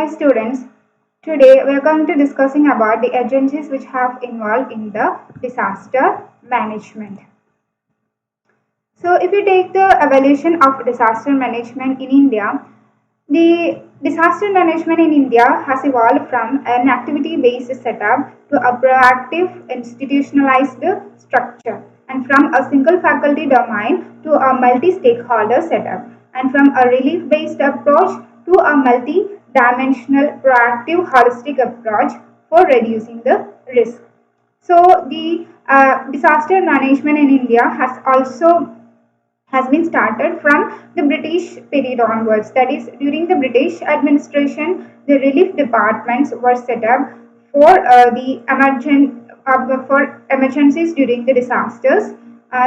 students. Today we are going to discussing about the agencies which have involved in the disaster management. So if you take the evolution of disaster management in India, the disaster management in India has evolved from an activity-based setup to a proactive institutionalized structure, and from a single faculty domain to a multi-stakeholder setup, and from a relief-based approach to a multi-dimensional proactive holistic approach for reducing the risk. So the disaster management in India has been started from the British period onwards. That is, during the British administration, the relief departments were set up for for emergencies during the disasters,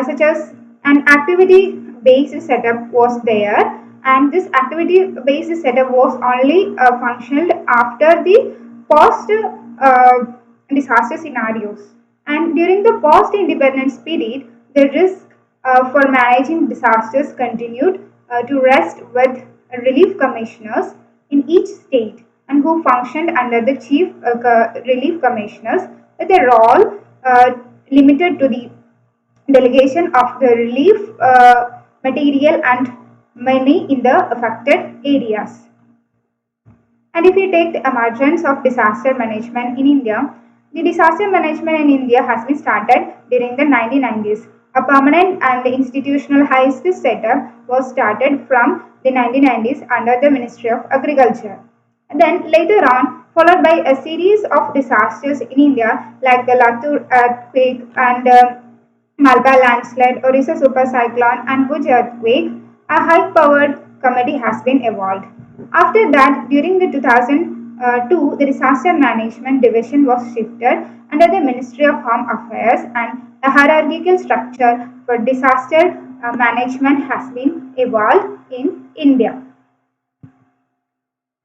such as an activity-based setup was there, and this activity-based setup was only functioned after the post disaster scenarios. And during the post-independence period, the risk for managing disasters continued to rest with relief commissioners in each state, and who functioned under the chief relief commissioners with a role limited to the delegation of the relief material and money in the affected areas. And if you take the emergence of disaster management in India, the disaster management in India has been started during the 1990s. A permanent and institutionalized setup was started from the 1990s under the Ministry of Agriculture. And then later on, followed by a series of disasters in India like the Latur earthquake and Malba landslide, Orissa super cyclone and Bhuj earthquake, a high-powered committee has been evolved. After that, during the 2002, the Disaster Management Division was shifted under the Ministry of Home Affairs, and a hierarchical structure for disaster management has been evolved in India.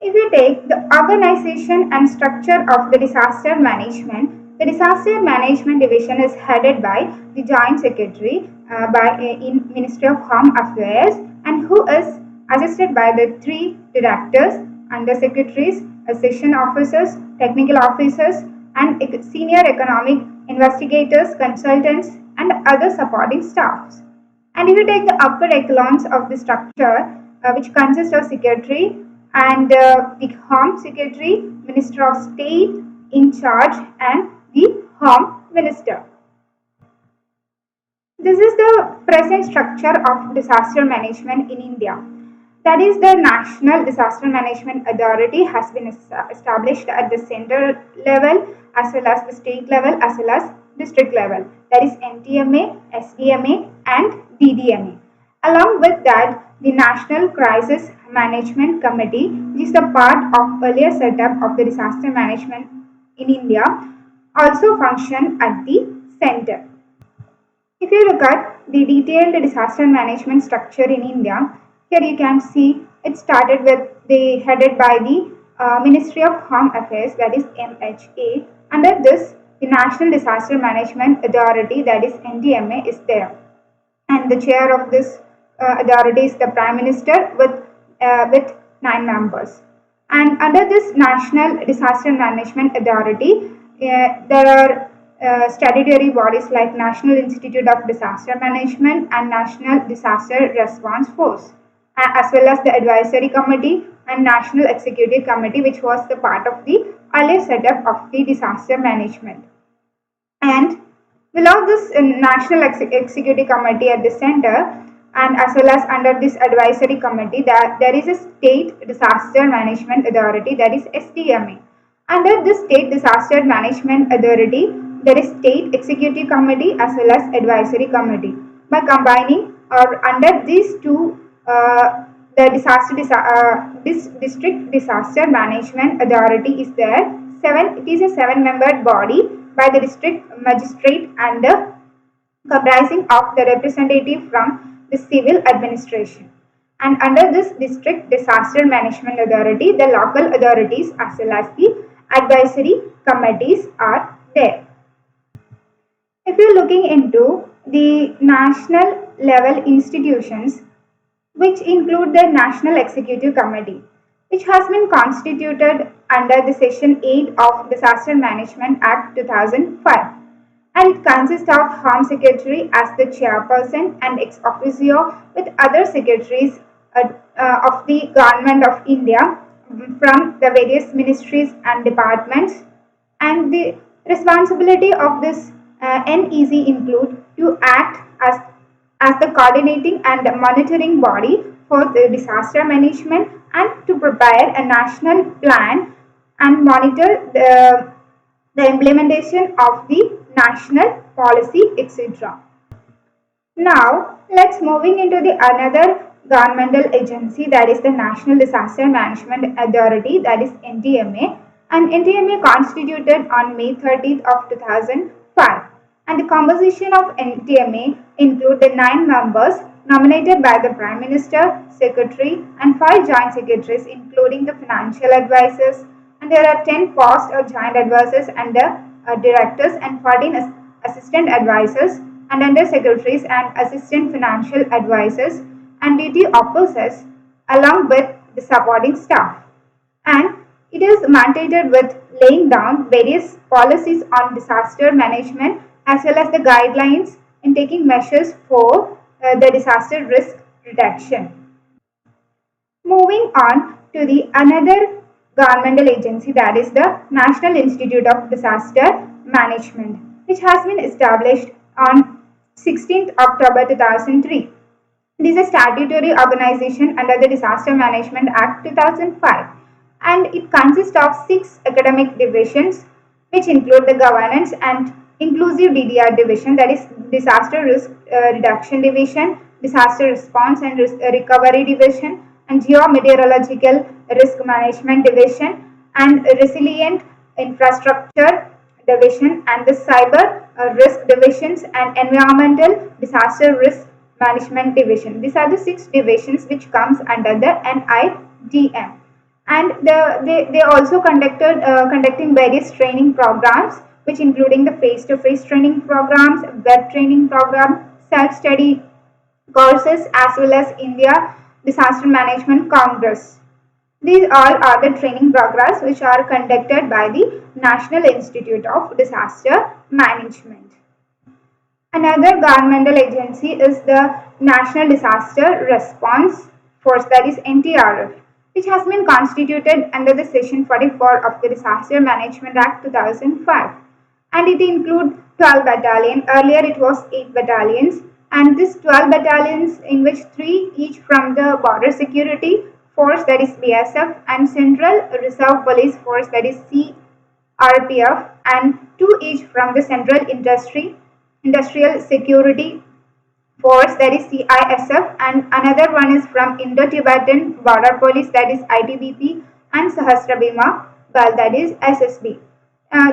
If you take the organization and structure of the disaster management, the disaster management division is headed by the joint secretary in Ministry of Home Affairs, and who is assisted by the three directors, under secretaries, section officers, technical officers, and senior economic investigators, consultants, and other supporting staffs. And if you take the upper echelons of the structure, which consists of secretary and the Home Secretary, Minister of State in charge, and the Home Minister. This is the present structure of disaster management in India. That is, the National Disaster Management Authority has been established at the center level, as well as the state level, as well as district level. That is NDMA, SDMA, and DDMA. Along with that, the National Crisis Management Committee, which is the part of earlier setup of the disaster management in India, also function at the center. If you look at the detailed disaster management structure in India, here you can see it started with headed by the Ministry of Home Affairs, that is MHA. Under this, the National Disaster Management Authority, that is NDMA, is there, and the chair of this authority is the Prime Minister with 9 members. And under this National Disaster Management Authority, there are statutory bodies like National Institute of Disaster Management and National Disaster Response Force, as well as the Advisory Committee and National Executive Committee, which was the part of the earlier setup of the disaster management. And below this National Executive Committee at the center, and as well as under this Advisory Committee, there is a State Disaster Management Authority, that is SDMA. Under this State Disaster Management Authority, there is State Executive Committee as well as Advisory Committee. By combining or under these two, the District Disaster Management Authority is there. It is a 7-membered body by the district magistrate and comprising of the representative from the civil administration. And under this District Disaster Management Authority, the local authorities as well as the advisory committees are there. If you are looking into the national level institutions, which include the National Executive Committee, which has been constituted under the Section 8 of Disaster Management Act 2005. And it consists of Home Secretary as the chairperson and ex officio with other secretaries of the Government of India from the various ministries and departments. And the responsibility of this NEC include to act as the coordinating and monitoring body for the disaster management and to prepare a national plan and monitor the implementation of the national policy, etc. Now, let's moving into the another governmental agency, that is the National Disaster Management Authority, that is NDMA. And NDMA constituted on May 30th of 2005. And the composition of NDMA include the 9 members nominated by the Prime Minister, Secretary, and 5 joint secretaries, including the financial advisors. And there are 10 post or joint advisors under directors and 14 assistant advisors and under secretaries and assistant financial advisors and duty officers along with the supporting staff. And it is mandated with laying down various policies on disaster management as well as the guidelines in taking measures for the disaster risk reduction. Moving on to the another governmental agency, that is the National Institute of Disaster Management, which has been established on 16th October 2003. It is a statutory organization under the Disaster Management Act 2005 and it consists of 6 academic divisions which include the governance and inclusive DDR division, that is disaster risk reduction division, disaster response and recovery division, and geometeorological risk management division, and resilient infrastructure division, and the cyber risk divisions and environmental disaster risk management division. These are the 6 divisions which comes under the NIDM. And they also conducting various training programs which including the face-to-face training programs, web training program, self-study courses as well as India Disaster Management Congress. These all are the training programs which are conducted by the National Institute of Disaster Management. Another governmental agency is the National Disaster Response Force, that is NDRF, which has been constituted under the Section 44 of the Disaster Management Act 2005. And it includes 12 battalions. Earlier it was 8 battalions. And these 12 battalions, in which 3 each from the Border Security Force, that is BSF, and Central Reserve Police Force, that is CRPF, and 2 each from the Central Industrial Security Force, that is CISF, and another one is from Indo-Tibetan Border Police, that is ITBP, and Sahasrabhima Bal, that is SSB.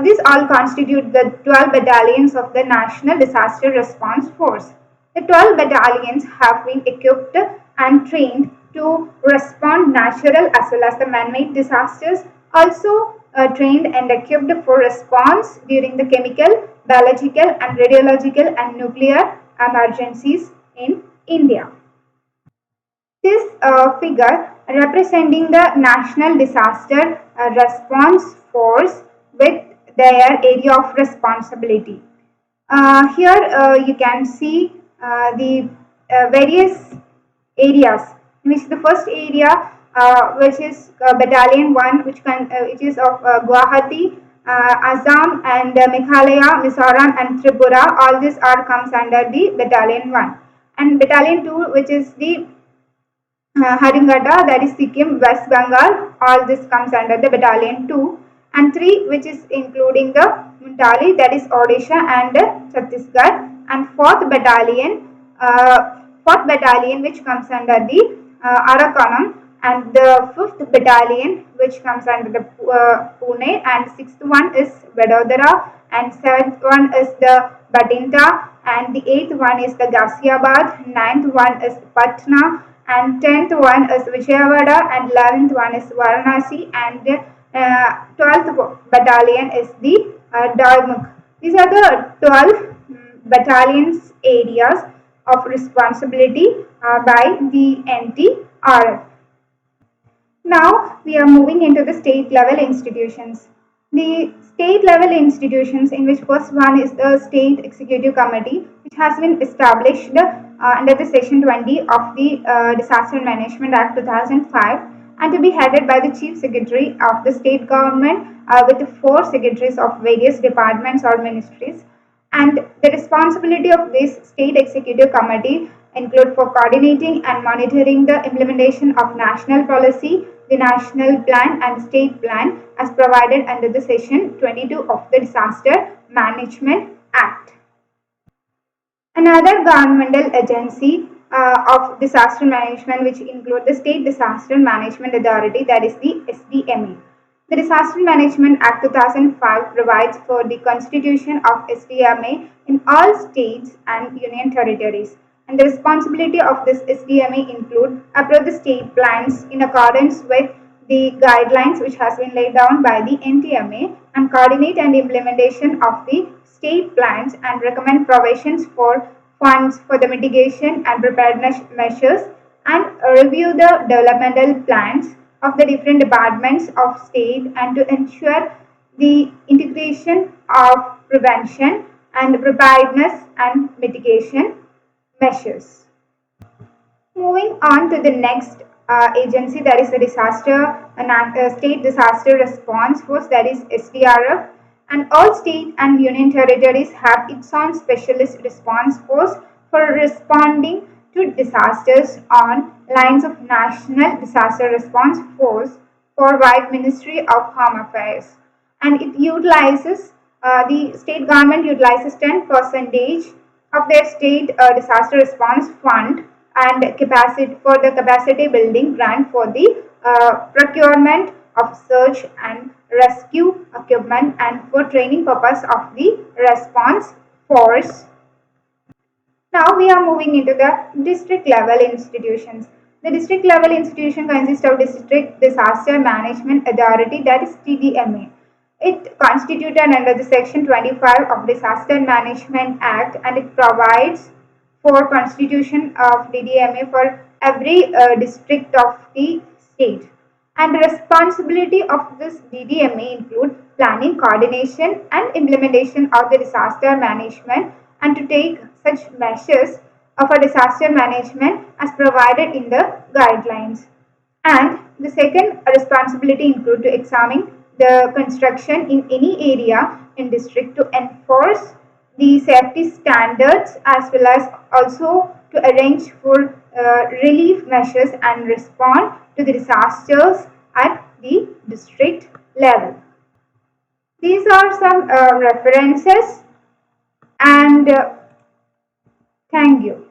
These all constitute the 12 battalions of the National Disaster Response Force. The 12 battalions have been equipped and trained to respond natural as well as the man-made disasters, also trained and equipped for response during the chemical, biological and radiological and nuclear emergencies in India. This figure representing the National Disaster Response Force with their area of responsibility. Here you can see the various areas, which the first area which is Battalion 1, which is of Guwahati, Assam and Meghalaya, Mizoram and Tripura. All these are comes under the Battalion 1. And Battalion 2, which is the Haringada, that is Sikkim, West Bengal. All this comes under the Battalion 2. And 3, which is including the Muntali, that is Odisha and Chhattisgarh. And 4th battalion which comes under the Arakanam, and the 5th battalion which comes under the Pune, and 6th one is Vadodara, and 7th one is the Batinta, and the 8th one is the Ghaziabad, 9th one is Patna, and 10th one is Vijayawada, and 11th one is Varanasi, and 12th battalion is the Darmuk. These are the 12 battalions areas of responsibility by the NDRF. Now we are moving into the state level institutions. The state level institutions, in which first one is the State Executive Committee, which has been established under the Section 20 of the Disaster Management Act 2005, and to be headed by the Chief Secretary of the state government with the four secretaries of various departments or ministries. And the responsibility of this state executive committee include for coordinating and monitoring the implementation of national policy, the national plan and state plan as provided under the section 22 of the Disaster Management Act. Another governmental agency of disaster management, which include the State Disaster Management Authority, that is the SDMA. The Disaster Management Act 2005 provides for the constitution of SDMA in all states and union territories. And the responsibility of this SDMA include approve the state plans in accordance with the guidelines which has been laid down by the NTMA and coordinate and implementation of the state plans and recommend provisions for funds for the mitigation and preparedness measures and review the developmental plans of the different departments of state and to ensure the integration of prevention and preparedness and mitigation measures. Moving on to the next agency, that is the State Disaster Response Force, that is SDRF. And all state and union territories have its own specialist response force for responding to disasters on lines of National Disaster Response Force for White Ministry of Home Affairs. And it utilizes, the state government utilizes 10% of their state disaster response fund and capacity for the capacity building grant for the procurement of search and rescue equipment and for training purpose of the response force. Now we are moving into the district level institutions. The district level institution consists of District Disaster Management Authority, that is TDMA. It constituted under the Section 25 of Disaster Management Act, and it provides for constitution of DDMA for every district of the state. And the responsibility of this DDMA include planning, coordination and implementation of the disaster management and to take such measures of a disaster management as provided in the guidelines. And the second responsibility include to examine the construction in any area in district to enforce the safety standards as well as also to arrange for relief measures and respond to the disasters at the district level. These are some references and thank you.